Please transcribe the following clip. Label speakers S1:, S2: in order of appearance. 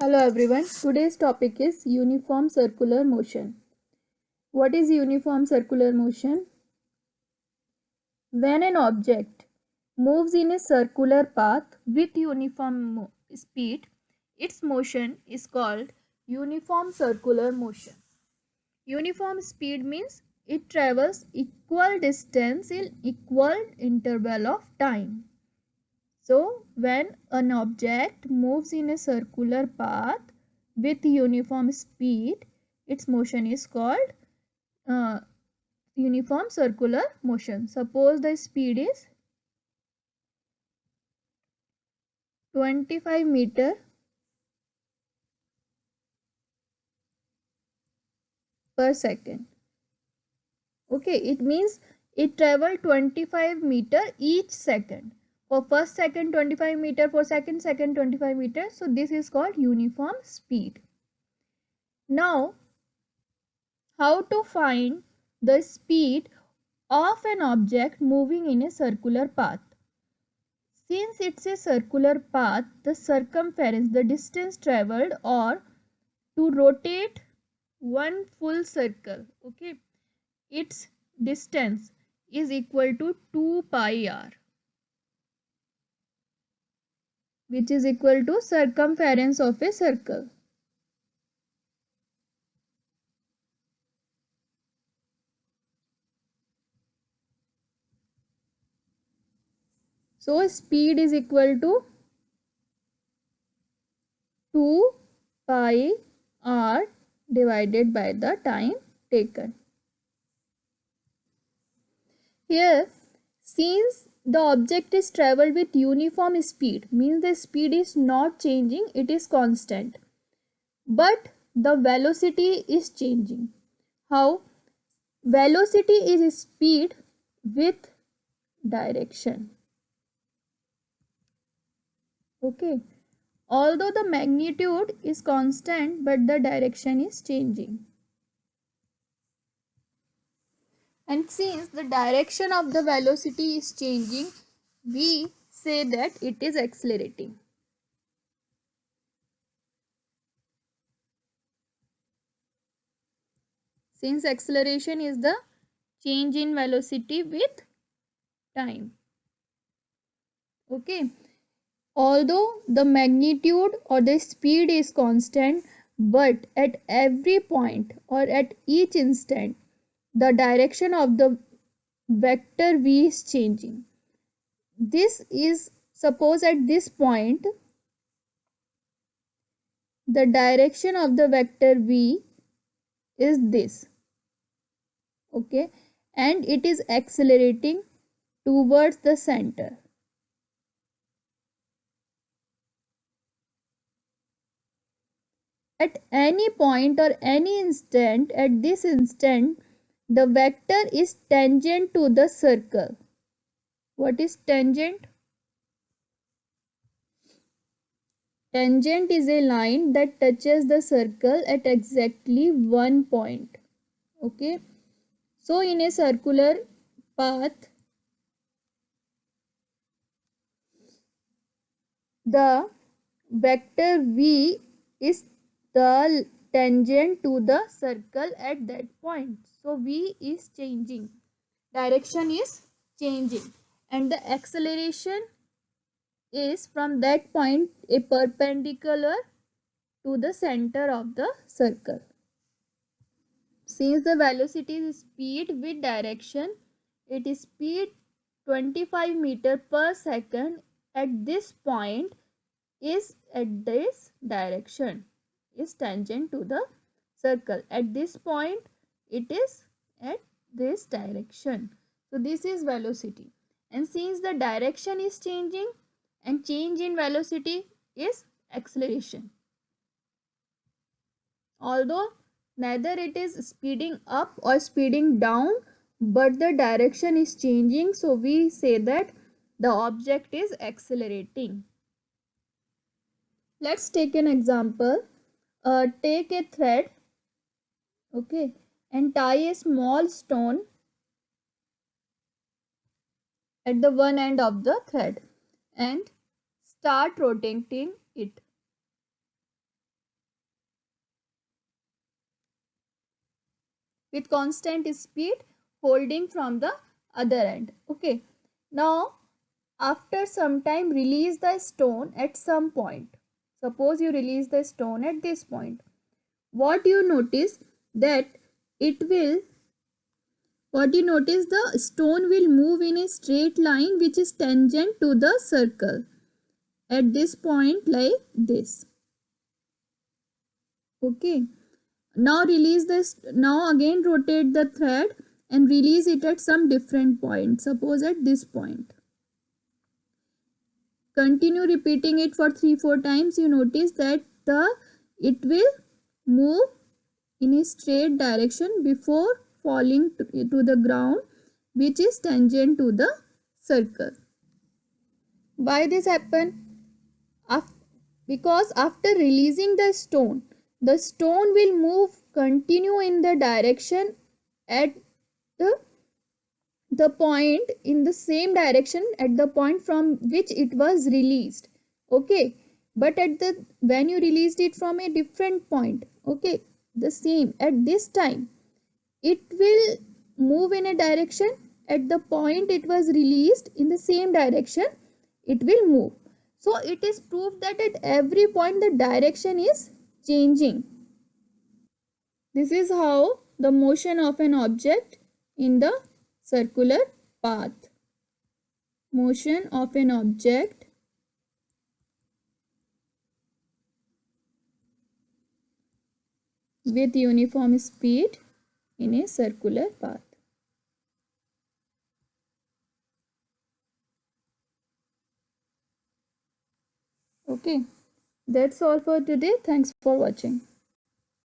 S1: Hello everyone. Today's topic is uniform circular motion. What is uniform circular motion? When an object moves in a circular path with uniform speed, its motion is called uniform circular motion. Uniform speed means it travels equal distance in equal interval of time. So, when an object moves in a circular path with uniform speed, its motion is called uh, uniform circular motion. Suppose the speed is 25 meter per second. Okay, it means it travel 25 meter each second. For first second 25 meter, for second 25 meter. So this is called uniform speed. Now, how to find the speed of an object moving in a circular path? Since it's a circular path, the circumference, the distance traveled, or to rotate one full circle, okay, its distance is equal to 2 pi r, which is equal to circumference of a circle. So speed is equal to 2 pi r divided by the time taken. Here, since the object is traveled with uniform speed, means the speed is not changing, it is constant. But the velocity is changing. How? Velocity is speed with direction. Okay. Although the magnitude is constant, but the direction is changing. And since the direction of the velocity is changing, we say that it is accelerating. Since acceleration is the change in velocity with time. Okay. Although the magnitude or the speed is constant, but at every point or at each instant, the direction of the vector v is changing. This is, suppose at this point, the direction of the vector v is this. Okay. And it is accelerating towards the center. At any point or any instant, at this instant, the vector is tangent to the circle. What is tangent? Tangent is a line that touches the circle at exactly one point. Okay. So in a circular path, the vector v is the tangent to the circle at that point. So v is changing, direction is changing, and the acceleration is from that point a perpendicular to the center of the circle. Since the velocity is speed with direction, it is speed 25 meter per second at this point is at this direction, is tangent to the circle. At this point, it is at this direction. So this is velocity. And since the direction is changing and change in velocity is acceleration. Although neither it is speeding up or speeding down, but the direction is changing, so we say that the object is accelerating. Let's take an example. Take a thread, okay, and tie a small stone at the one end of the thread and start rotating it. with constant speed holding from the other end. Okay. Now after some time release the stone at some point. Suppose you release the stone at this point. What you notice that it will what you notice the stone will move in a straight line which is tangent to the circle at this point like this. Okay. Now release this. Now again rotate the thread and release it at some different point. Suppose at this point. Continue repeating it for 3-4 times. You notice that it will move in a straight direction before falling to the ground, which is tangent to the circle. Why this happen? Because after releasing the stone will move continue in the direction at the point in the same direction at the point from which it was released. Okay, but when you released it from a different point, okay, the same at this time it will move in a direction at the point it was released in the same direction it will move. So it is proof that at every point the direction is changing. This is how the motion of an object in the circular path. Motion of an object with uniform speed in a circular path. Okay, that's all for today. Thanks for watching.